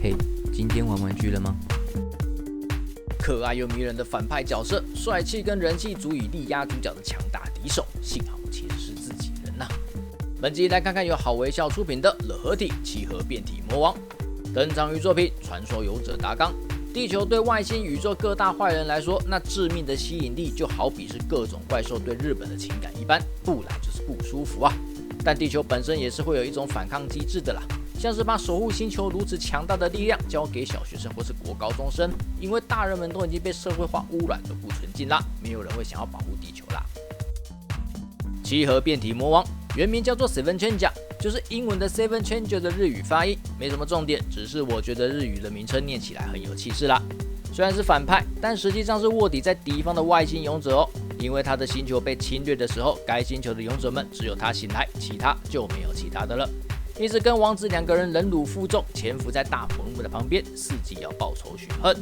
嘿，今天玩玩具了吗？可爱又迷人的反派角色，帅气跟人气足以力压主角的强大敌手，幸好其实是自己人呐。本集来看看由好微笑出品的《惹合体七合变体魔王》，登场于作品《传说勇者达纲》。地球对外星宇宙各大坏人来说，那致命的吸引力就好比是各种怪兽对日本的情感一般，不来就是不舒服啊。但地球本身也是会有一种反抗机制的啦。像是把守护星球如此强大的力量交给小学生或是国高中生，因为大人们都已经被社会化污染的不纯净啦，没有人会想要保护地球啦。七合变体魔王原名叫做 Seven Changer， 就是英文的 Seven Changer 的日语发音，没什么重点，只是我觉得日语的名称念起来很有气势啦。虽然是反派，但实际上是卧底在敌方的外星勇者哦。因为他的星球被侵略的时候，该星球的勇者们只有他醒来，其他就没有其他的了。因此跟王子两个人忍辱负重，潜伏在大佛木的旁边，伺机要报仇雪恨。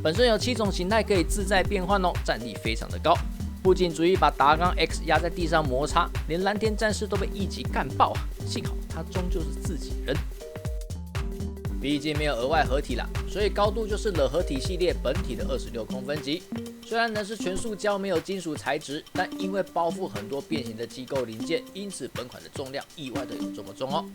本身有7种形态可以自在变换哦，战力非常的高。不仅足以把达纲 X 压在地上摩擦，连蓝田战士都被一击干爆啊！幸好他终究是自己人。毕竟没有额外合体啦，所以高度就是惹合体系列本体的26公分级。虽然能是全塑胶，没有金属材质，但因为包覆很多变形的机构零件，因此本款的重量意外的有这么重哦。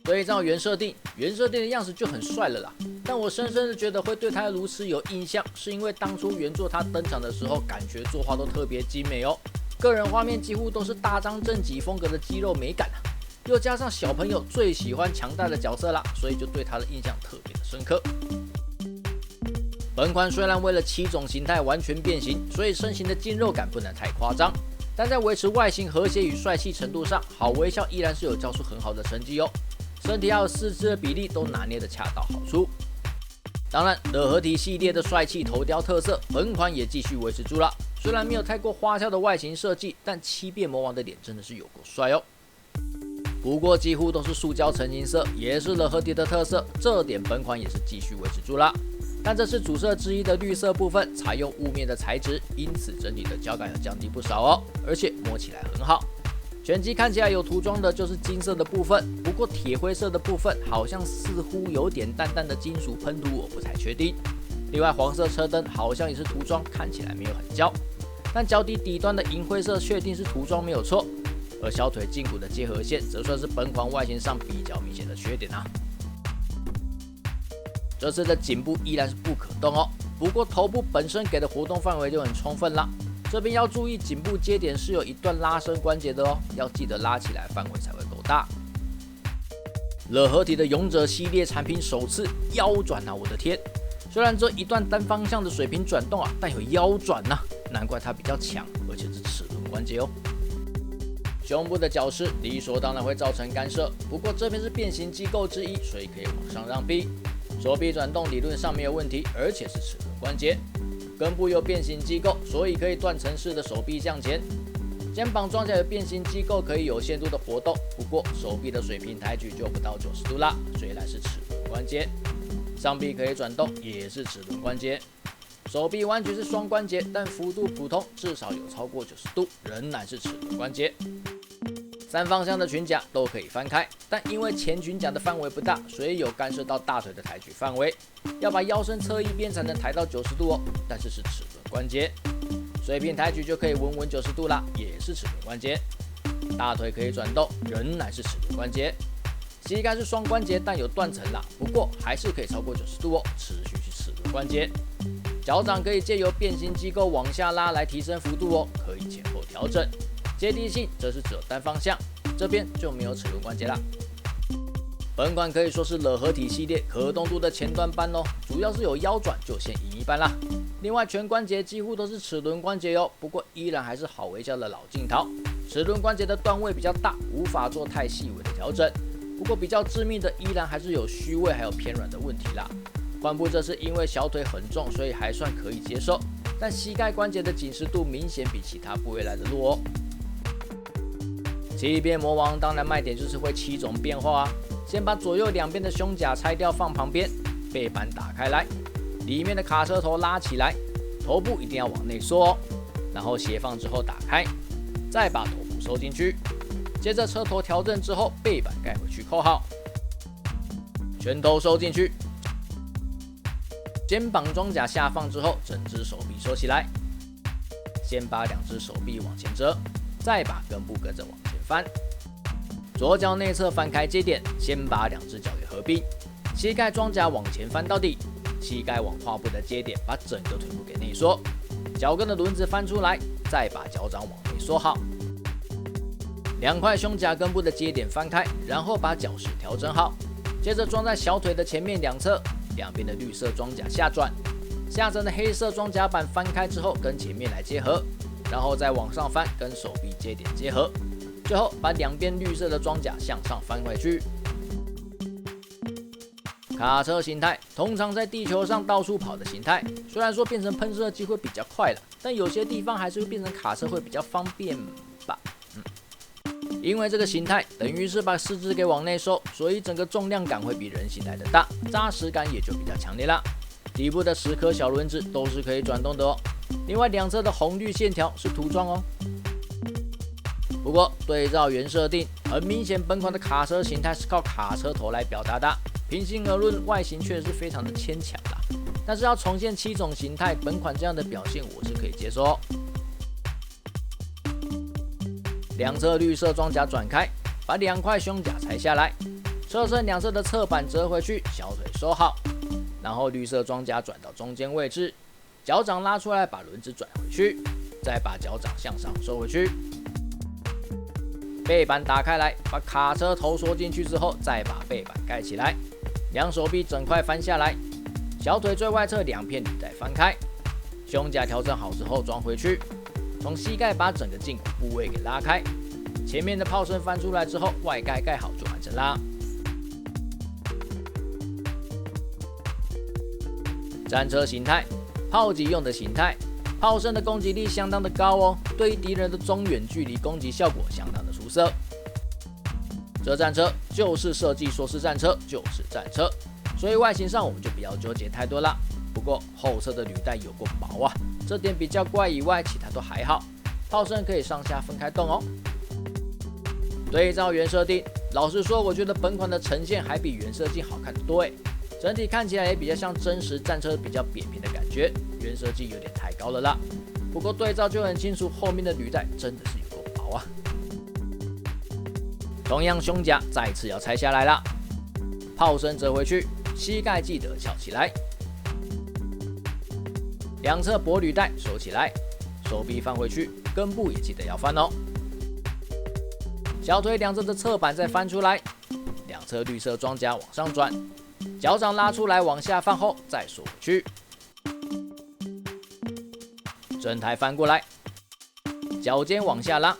对照原设定的样子就很帅了啦。但我深深的觉得会对他如此有印象，是因为当初原作他登场的时候，感觉作画都特别精美哦。个人画面几乎都是大张正己风格的肌肉美感啊。又加上小朋友最喜欢强大的角色啦，所以就对他的印象特别的深刻。本款虽然为了7种形态完全变形，所以身形的筋肉感不能太夸张，但在维持外形和谐与帅气程度上，好微笑依然是有交出很好的成绩哦。身体还有四肢的比例都拿捏得恰到好处。当然，惹合体系列的帅气头雕特色，本款也继续维持住了。虽然没有太过花俏的外形设计，但七变魔王的脸真的是有够帅哦。不过几乎都是塑胶成型色，也是惹合体的特色，这点本款也是继续维持住啦。但这是主色之一的绿色部分采用雾面的材质，因此整体的胶感要降低不少哦，而且摸起来很好。全机看起来有涂装的就是金色的部分，不过铁灰色的部分好像似乎有点淡淡的金属喷涂，我不太确定。另外黄色车灯好像也是涂装，看起来没有很焦，但脚底底端的银灰色确定是涂装没有错。而小腿胫骨的结合线则算是本款外形上比较明显的缺点啊。这次的颈部依然是不可动哦，不过头部本身给的活动范围就很充分啦。这边要注意，颈部接点是有一段拉伸关节的哦，要记得拉起来范围才会够大。惹合体的勇者系列产品首次腰转啊，我的天！虽然这一段单方向的水平转动啊，但有腰转啊，难怪它比较强，而且是齿轮关节哦。胸部的角饰理所当然会造成干涉，不过这边是变形机构之一，所以可以往上让臂。手臂转动理论上没有问题，而且是齿轮关节。根部有变形机构，所以可以断层式的手臂向前。肩膀装起来的变形机构可以有限度的活动，不过手臂的水平抬举就不到90度啦，虽然是齿轮关节。上臂可以转动，也是齿轮关节。手臂弯曲是双关节，但幅度普通，至少有超过90度，仍然是齿轮关节。3方向的裙甲都可以翻开，但因为前裙甲的范围不大，所以有干涉到大腿的抬举范围，要把腰身侧一边才能抬到90度哦，但是是齿轮关节。水平抬举就可以稳稳90度啦，也是齿轮关节。大腿可以转动，仍然是齿轮关节。膝盖是双关节，但有断层啦，不过还是可以超过90度哦，持续是齿轮关节。脚掌可以借由变形机构往下拉来提升幅度哦，可以前后调整。接地性则是只有单方向，这边就没有齿轮关节啦。本款可以说是惹合体系列可动度的前端班哦，主要是有腰转就先赢一半啦。另外全关节几乎都是齿轮关节哦，不过依然还是好微笑的老镜头。齿轮关节的段位比较大，无法做太细微的调整。不过比较致命的依然还是有虚位还有偏软的问题啦。髋部这是因为小腿很重，所以还算可以接受，但膝盖关节的紧实度明显比其他部位来的弱哦。七变魔王当然卖点就是会7种变化啊。先把左右两边的胸甲拆掉放旁边，背板打开来，里面的卡车头拉起来，头部一定要往内缩哦。然后斜放之后打开，再把头部收进去，接着车头调正之后，背板盖回去扣好，拳头收进去，肩膀装甲下放之后，整只手臂收起来，先把两只手臂往前折，再把根部跟着往前翻。左脚内侧翻开接点，先把两只脚给合并，膝盖装甲往前翻到底，膝盖往胯部的接点，把整个腿部给内缩，脚跟的轮子翻出来，再把脚掌往内缩好。两块胸甲根部的接点翻开，然后把脚势调整好，接着装在小腿的前面两侧，两边的绿色装甲下转，下层的黑色装甲板翻开之后跟前面来结合，然后再往上翻，跟手臂接点结合，最后把两边绿色的装甲向上翻回去。卡车形态通常在地球上到处跑的形态，虽然说变成喷射机会比较快了，但有些地方还是会变成卡车会比较方便吧。因为这个形态等于是把四肢给往内收，所以整个重量感会比人形来的大，扎实感也就比较强烈啦。底部的10颗小轮子都是可以转动的哦，另外两侧的红绿线条是涂装哦。不过对照原设定，很明显本款的卡车形态是靠卡车头来表达的，平心而论，外形确实是非常的牵强啦。但是要重现7种形态，本款这样的表现我是可以接受哦。两侧绿色装甲转开，把两块胸甲拆下来，车身两侧的侧板折回去，小腿收好，然后绿色装甲转到中间位置，脚掌拉出来，把轮子转回去，再把脚掌向上收回去。背板打开来，把卡车头缩进去之后，再把背板盖起来，两手臂整块翻下来，小腿最外侧两片履带翻开，胸甲调整好之后装回去，从膝盖把整个胫骨部位给拉开，前面的炮身翻出来之后，外盖盖好就完成啦。战车形态，炮击用的形态，炮身的攻击力相当的高哦，对于敌人的中远距离攻击效果相当的出色。这战车就是设计说是战车就是战车，所以外形上我们就不要纠结太多啦。不过后侧的履带有够薄啊，这点比较怪以外，其他都还好。炮身可以上下分开动哦。对照原设定，老实说，我觉得本款的呈现还比原设计好看得多诶。整体看起来也比较像真实战车比较扁平的感觉，原设计有点太高了啦。不过对照就很清楚，后面的履带真的是有够薄啊。同样胸甲再次要拆下来啦，炮身折回去，膝盖记得翘起来，两侧薄履带收起来，手臂翻回去，根部也记得要翻哦。小腿两侧的侧板再翻出来，两侧绿色装甲往上转，脚掌拉出来往下放后再缩回去，整台翻过来，脚尖往下拉，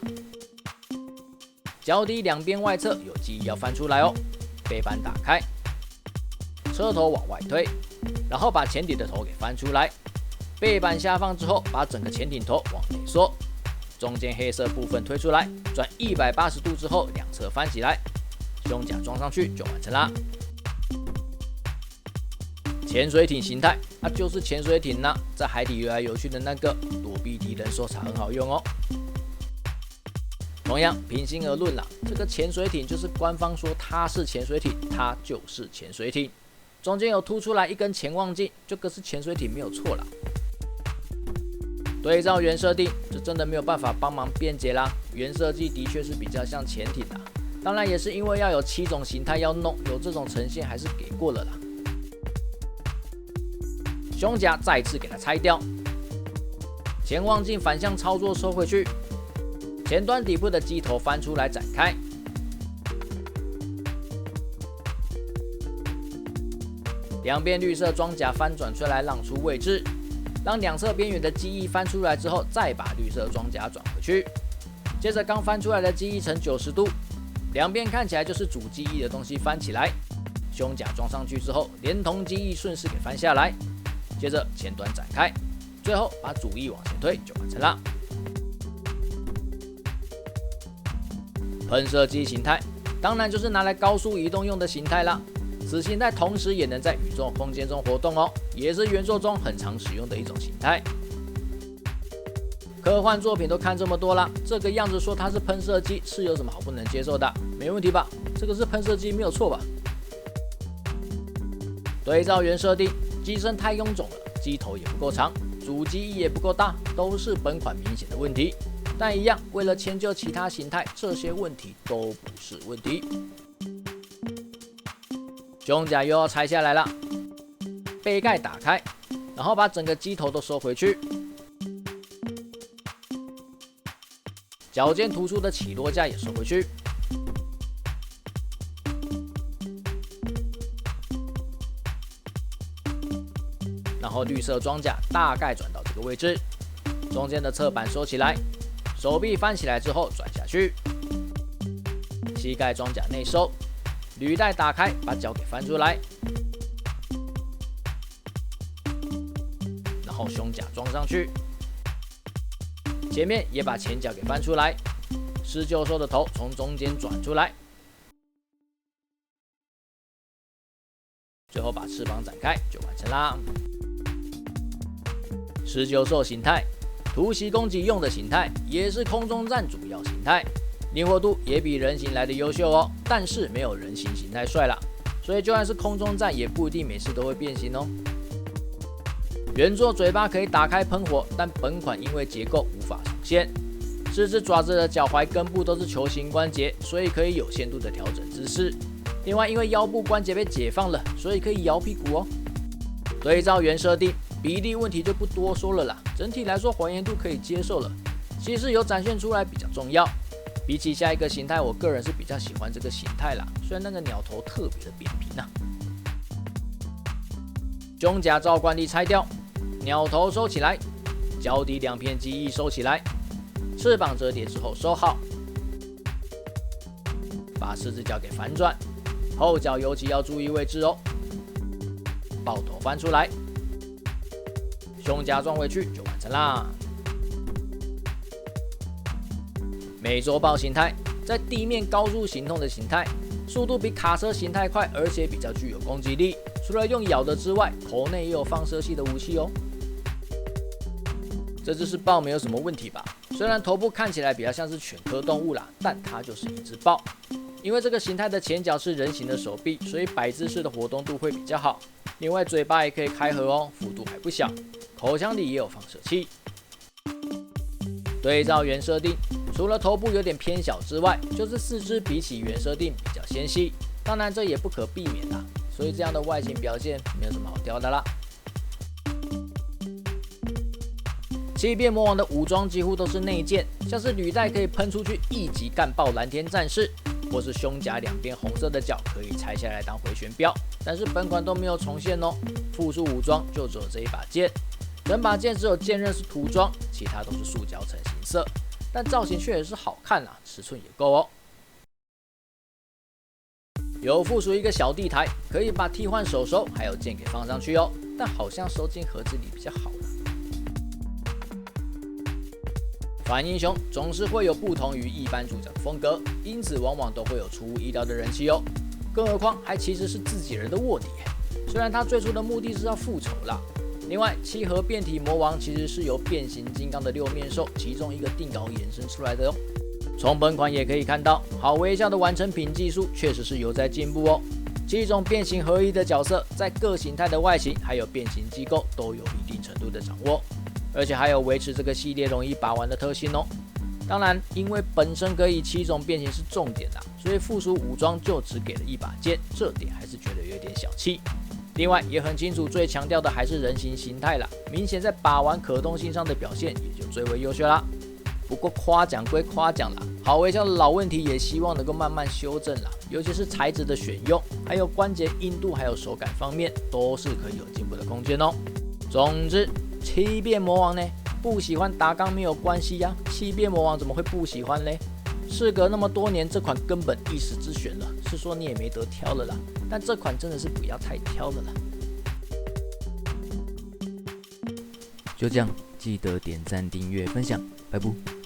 脚底两边外侧有记忆要翻出来哦。背板打开，车头往外推，然后把前顶的头给翻出来，背板下放之后，把整个前顶头往内缩，中间黑色部分推出来，转180度之后，两侧翻起来，胸甲装上去就完成啦。潜水艇形态，就是潜水艇啦，在海底游来游去的那个，躲避敌人搜查很好用哦。同样，平心而论啦，这个潜水艇就是官方说它是潜水艇，它就是潜水艇。中间有凸出来一根潜望镜，这个是潜水艇没有错啦。对照原设定，这真的没有办法帮忙辩解啦。原设计的确是比较像潜艇啦，当然也是因为要有7种形态要弄，有这种呈现还是给过了啦。胸甲再次给它拆掉，潜望镜反向操作收回去，前端底部的机头翻出来展开，两边绿色装甲翻转出来让出位置，当两侧边缘的机翼翻出来之后，再把绿色装甲转回去，接着刚翻出来的机翼呈90度，两边看起来就是主机翼的东西翻起来，胸甲装上去之后，连同机翼顺势给翻下来，接着前端展开，最后把主翼往前推就完成了。喷射机形态当然就是拿来高速移动用的形态啦，此形态同时也能在宇宙空间中活动哦，也是原作中很常使用的一种形态。科幻作品都看这么多啦，这个样子说它是喷射机是有什么好不能接受的？没问题吧？这个是喷射机没有错吧？对照原设定，机身太臃肿了，机头也不够长，主机翼也不够大，都是本款明显的问题。但一样，为了迁就其他形态，这些问题都不是问题。胸甲又要拆下来了，杯盖打开，然后把整个机头都收回去。脚尖突出的起落架也收回去。然后绿色装甲大概转到这个位置，中间的侧板收起来，手臂翻起来之后转下去，膝盖装甲内收，履带打开，把脚给翻出来，然后胸甲装上去，前面也把前脚给翻出来，19兽的头从中间转出来，最后把翅膀展开就完成啦。19兽形态，突袭攻击用的形态，也是空中战主要形态，灵活度也比人形来的优秀哦，但是没有人形形态帅啦，所以就算是空中战，也不一定每次都会变形哦。原作嘴巴可以打开喷火，但本款因为结构无法重现，4只爪子的脚踝根部都是球形关节，所以可以有限度的调整姿势。另外，因为腰部关节被解放了，所以可以摇屁股哦。对照原设定，比例问题就不多说了啦，整体来说还原度可以接受了，气势有展现出来比较重要。比起下一个形态，我个人是比较喜欢这个形态啦，虽然那个鸟头特别的扁平啊。胸甲照惯例拆掉，鸟头收起来，脚底2片机翼收起来，翅膀折叠之后收好，把4只脚给反转，后脚尤其要注意位置哦。爆头翻出来，胸甲装回去就完成啦。美洲豹形态，在地面高速行动的形态，速度比卡车形态快，而且比较具有攻击力。除了用咬的之外，口内也有放射系的武器哦。这只是豹没有什么问题吧？虽然头部看起来比较像是犬科动物啦，但它就是一只豹。因为这个形态的前脚是人形的手臂，所以摆姿势的活动度会比较好。另外，嘴巴也可以开合哦，幅度还不小。口腔里也有放射器。对照原设定，除了头部有点偏小之外，就是4肢比起原设定比较纤细。当然，这也不可避免啦，所以这样的外形表现没有什么好挑的啦。七变魔王的武装几乎都是内建，像是履带可以喷出去一击干爆蓝天战士，或是胸甲2边红色的角可以拆下来当回旋镖，但是本款都没有重现哦。附属武装就只有这一把剑，整把剑只有剑刃是涂装，其他都是塑胶成型色，但造型确实是好看啦，尺寸也够哦。有附属一个小地台，可以把替换手手还有剑给放上去哦，但好像收进盒子里比较好啦。反英雄总是会有不同于一般主角的风格，因此往往都会有出乎意料的人气哦。更何况还其实是自己人的卧底，虽然他最初的目的是要复仇啦。另外，七盒变体魔王其实是由变形金刚的6面兽其中一个定稿衍生出来的哦。从本款也可以看到，好微笑的完成品技术确实是有在进步哦。7种变形合一的角色，在各形态的外形还有变形机构都有一定程度的掌握，而且还有维持这个系列容易把玩的特性哦。当然，因为本身可以7种变形是重点啦，所以附属武装就只给了一把剑，这点还是觉得有点小气。另外也很清楚，最强调的还是人形形态啦，明显在把玩可动性上的表现也就最为优秀啦。不过夸奖归夸奖啦，好微笑的老问题也希望能够慢慢修正啦，尤其是材质的选用，还有关节硬度还有手感方面，都是可以有进步的空间哦。总之，7变魔王呢，不喜欢达纲没有关系呀，7变魔王怎么会不喜欢嘞？事隔那么多年，这款根本一时之选了，是说你也没得挑了啦。但这款真的是不要太挑了啦。就这样，记得点赞、订阅、分享，拜拜。